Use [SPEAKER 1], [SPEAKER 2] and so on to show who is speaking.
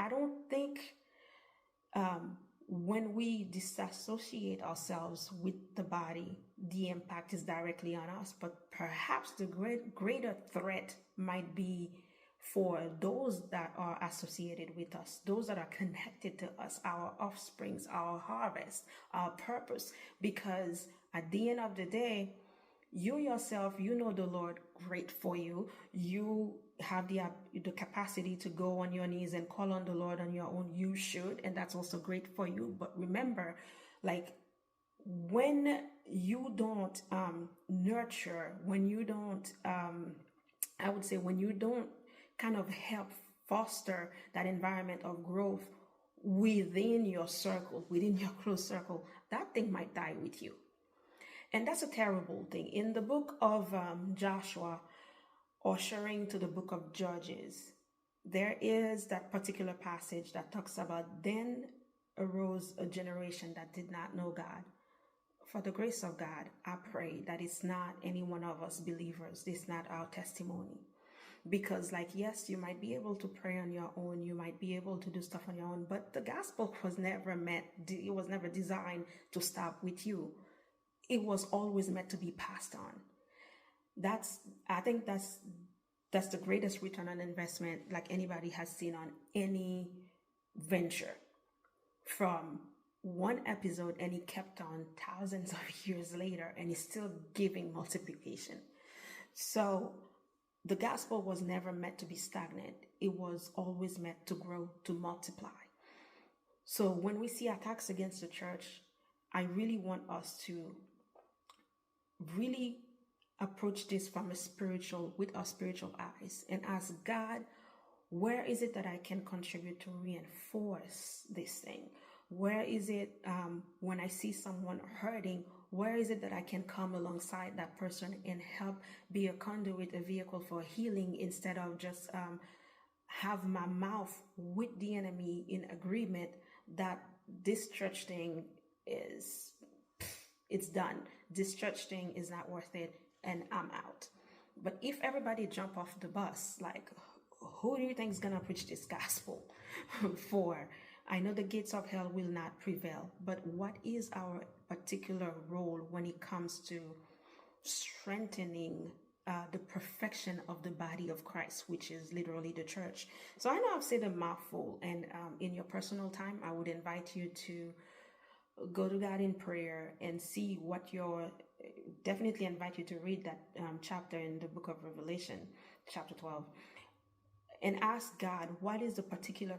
[SPEAKER 1] I don't think when we disassociate ourselves with the body, the impact is directly on us. But perhaps the greater threat might be for those that are associated with us, those that are connected to us, our offsprings, our harvest, our purpose. Because at the end of the day, you yourself, you know the Lord great for you. You have the capacity to go on your knees and call on the Lord on your own. You should, and that's also great for you. But remember, like, when you don't nurture, when you don't, I would say, when you don't kind of help foster that environment of growth within your circle, within your close circle, that thing might die with you. And that's a terrible thing. In the book of Joshua, ushering to the book of Judges, there is that particular passage that talks about, then arose a generation that did not know God. For the grace of God, I pray that it's not any one of us believers. It's not our testimony. Because, like, yes, you might be able to pray on your own. You might be able to do stuff on your own. But the gospel was never it was never designed to stop with you. It was always meant to be passed on. I think that's the greatest return on investment like anybody has seen on any venture. From one episode, and it kept on thousands of years later, and it's still giving multiplication. So the gospel was never meant to be stagnant. It was always meant to grow, to multiply. So when we see attacks against the church, I really want us to really approach this with our spiritual eyes and ask God, where is it that I can contribute to reinforce this thing? Where is it when I see someone hurting, where is it that I can come alongside that person and help be a conduit, a vehicle for healing, instead of just have my mouth with the enemy in agreement that this church thing it's done. This church thing is not worth it and I'm out. But if everybody jump off the bus, like, who do you think is going to preach this gospel for? I know the gates of hell will not prevail, but what is our particular role when it comes to strengthening the perfection of the body of Christ, which is literally the church? So I know I've said a mouthful, and in your personal time, I would invite you to go to God in prayer and see what definitely invite you to read that chapter in the book of Revelation, chapter 12, and ask God, what is the particular